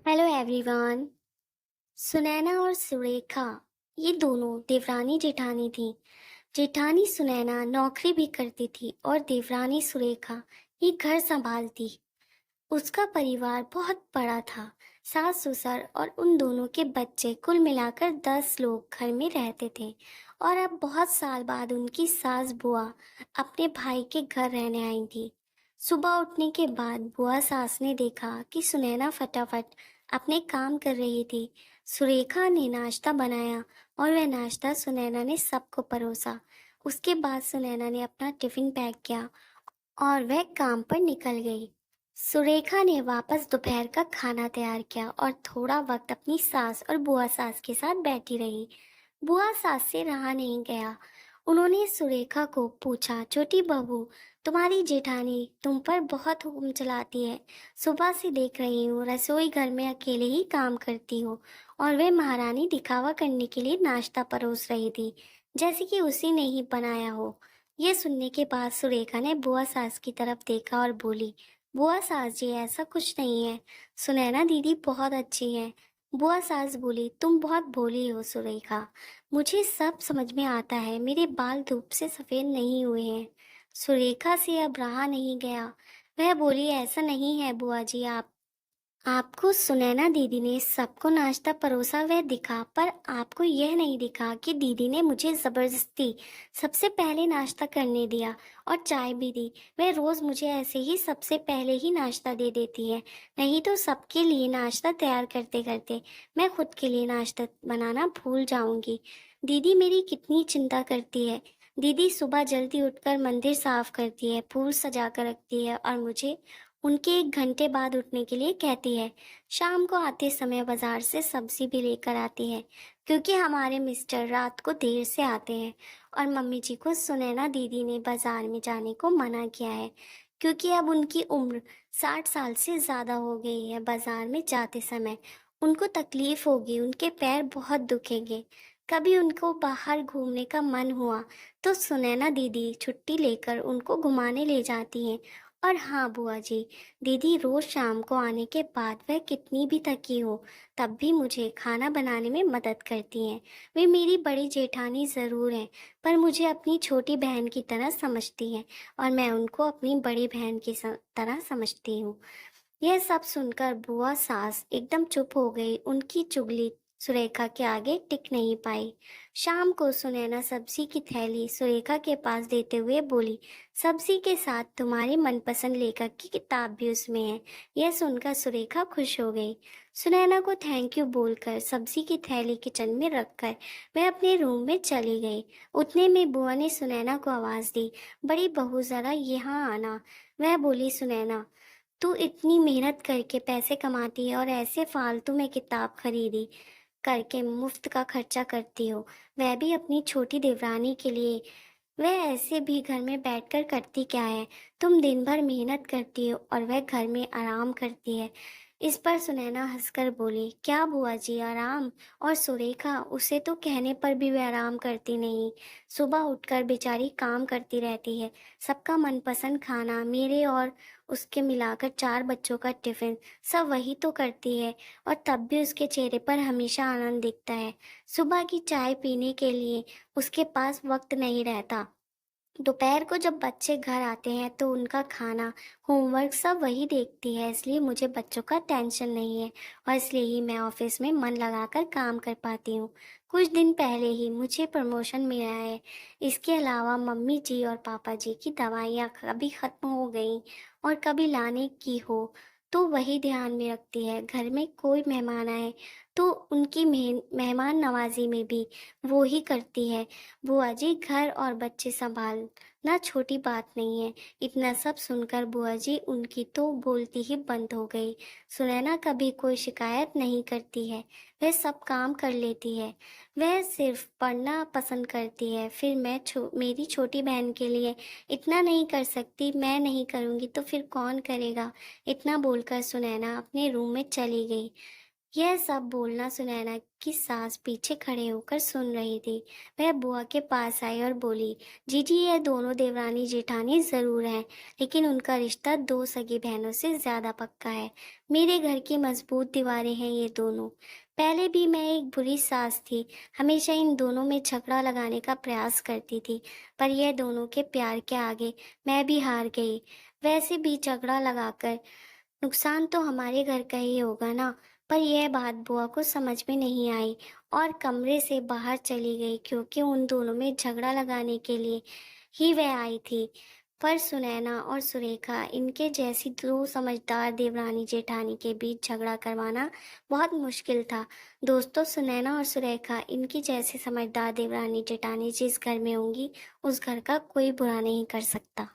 Hello everyone. Sunaina और सुरेखा ये दोनों देवरानी जेठानी थी। जेठानी सुनैना नौकरी भी करती थी और देवरानी सुरेखा ये घर संभालती। उसका परिवार बहुत बड़ा था। सास ससुर और उन दोनों के बच्चे कुल मिलाकर 10 लोग घर में रहते थे। और अब बहुत साल बाद उनकी सास बुआ अपने भाई के घर रहने आई थी। सुबह उठने के बाद बुआ सास ने देखा कि सुनैना फटाफट अपने काम कर रही थी। सुरेखा ने नाश्ता बनाया और वह नाश्ता सुनैना ने सबको परोसा। उसके बाद सुनैना ने अपना टिफिन पैक किया और वह काम पर निकल गई। सुरेखा ने वापस दोपहर का खाना तैयार किया और थोड़ा वक्त अपनी सास और बुआ सास के साथ बैठी रही। बुआ सास से रहा नहीं गया। उन्होंने सुरेखा को पूछा, छोटी बहू, तुम्हारी जेठानी तुम पर बहुत हुक्म चलाती है। सुबह से देख रही हूँ रसोई घर में अकेले ही काम करती हो और वे महारानी दिखावा करने के लिए नाश्ता परोस रही थी, जैसे कि उसी ने ही बनाया हो। ये सुनने के बाद सुरेखा ने बुआ सास की तरफ देखा और बोली, बुआ सास जी, ऐसा कुछ नहीं है। सुनैना दीदी बहुत अच्छी है। बुआ सास बोली, तुम बहुत भोली हो सुरेखा। मुझे सब समझ में आता है, मेरे बाल धूप से सफेद नहीं हुए हैं। सुरेखा से अब रहा नहीं गया। वह बोली, ऐसा नहीं है बुआ जी, आपको सुनैना दीदी ने सबको नाश्ता परोसा वह दिखा, पर आपको यह नहीं दिखा कि दीदी ने मुझे जबरदस्ती सबसे पहले नाश्ता करने दिया और चाय भी दी। वह रोज मुझे ऐसे ही सबसे पहले ही नाश्ता दे देती है। नहीं तो सबके लिए नाश्ता तैयार करते करते मैं खुद के लिए नाश्ता बनाना भूल जाऊंगी। दीदी मेरी कितनी चिंता करती है। दीदी सुबह जल्दी उठकर मंदिर साफ करती है, फूल सजा कर रखती है और मुझे उनके 1 घंटे बाद उठने के लिए कहती है। शाम को आते समय बाजार से सब्जी भी लेकर आती है, क्योंकि हमारे मिस्टर रात को देर से आते हैं और मम्मी जी को सुनैना दीदी ने बाजार में जाने को मना किया है, क्योंकि अब उनकी उम्र 60 साल से ज़्यादा हो गई है। बाजार में जाते समय उनको तकलीफ होगी, उनके पैर बहुत दुखेंगे। कभी उनको बाहर घूमने का मन हुआ तो सुनैना दीदी छुट्टी लेकर उनको घुमाने ले जाती हैं। और हाँ बुआ जी, दीदी रोज शाम को आने के बाद वह कितनी भी थकी हो तब भी मुझे खाना बनाने में मदद करती हैं। वे मेरी बड़ी जेठानी ज़रूर हैं, पर मुझे अपनी छोटी बहन की तरह समझती हैं और मैं उनको अपनी बड़ी बहन की तरह समझती हूँ। यह सब सुनकर बुआ सास एकदम चुप हो गई। उनकी चुगली सुरेखा के आगे टिक नहीं पाई। शाम को सुनैना सब्जी की थैली सुरेखा के पास देते हुए बोली, सब्जी के साथ तुम्हारे मनपसंद लेखक की किताब भी उसमें है। यह सुनकर सुरेखा खुश हो गई। सुनैना को थैंक यू बोलकर सब्जी की थैली किचन में रखकर वह अपने रूम में चली गई। उतने में बुआ ने सुनैना को आवाज दी, बड़ी बहू जरा यहाँ आना। वह बोली, सुनैना तू इतनी मेहनत करके पैसे कमाती है और ऐसे फालतू में किताब खरीदी करके मुफ्त का खर्चा करती हो, वह भी अपनी छोटी देवरानी के लिए। वह ऐसे भी घर में बैठकर करती क्या है? तुम दिन भर मेहनत करती हो और वह घर में आराम करती है। इस पर सुनैना हंसकर बोली, क्या बुआ जी आराम? और सुरेखा, उसे तो कहने पर भी वह आराम करती नहीं। सुबह उठकर बेचारी काम करती रहती है। सबका मनपसंद खाना, मेरे और उसके मिलाकर 4 बच्चों का टिफिन, सब वही तो करती है। और तब भी उसके चेहरे पर हमेशा आनंद दिखता है। सुबह की चाय पीने के लिए उसके पास वक्त नहीं रहता। दोपहर को जब बच्चे घर आते हैं तो उनका खाना, होमवर्क सब वही देखती है, इसलिए मुझे बच्चों का टेंशन नहीं है और इसलिए ही मैं ऑफिस में मन लगाकर काम कर पाती हूँ। कुछ दिन पहले ही मुझे प्रमोशन मिला है। इसके अलावा मम्मी जी और पापा जी की दवाइयाँ कभी ख़त्म हो गई और कभी लाने की हो तो वही ध्यान में रखती है। घर में कोई मेहमान आए तो उनकी मेहमान नवाजी में भी वो ही करती है। बुआ जी, घर और बच्चे संभालना छोटी बात नहीं है। इतना सब सुनकर बुआ जी उनकी तो बोलती ही बंद हो गई। सुनैना कभी कोई शिकायत नहीं करती है, वह सब काम कर लेती है। वह सिर्फ पढ़ना पसंद करती है। फिर मैं मेरी छोटी बहन के लिए इतना नहीं कर सकती, मैं नहीं करूँगी तो फिर कौन करेगा? इतना बोलकर सुनैना अपने रूम में चली गई। यह सब बोलना सुनैना की सास पीछे खड़े होकर सुन रही थी। वह बुआ के पास आई और बोली, जीजी ये दोनों देवरानी जेठानी जरूर हैं, लेकिन उनका रिश्ता दो सगी बहनों से ज्यादा पक्का है। मेरे घर की मजबूत दीवारें हैं ये दोनों। पहले भी मैं एक बुरी सास थी, हमेशा इन दोनों में झगड़ा लगाने का प्रयास करती थी, पर यह दोनों के प्यार के आगे मैं भी हार गई। वैसे भी झगड़ा लगाकर नुकसान तो हमारे घर का ही होगा ना। पर यह बात बुआ को समझ में नहीं आई और कमरे से बाहर चली गई, क्योंकि उन दोनों में झगड़ा लगाने के लिए ही वह आई थी। पर सुनैना और सुरेखा, इनके जैसी दो समझदार देवरानी जेठानी के बीच झगड़ा करवाना बहुत मुश्किल था। दोस्तों, सुनैना और सुरेखा, इनकी जैसी समझदार देवरानी जेठानी जिस घर में होंगी, उस घर का कोई बुरा नहीं कर सकता।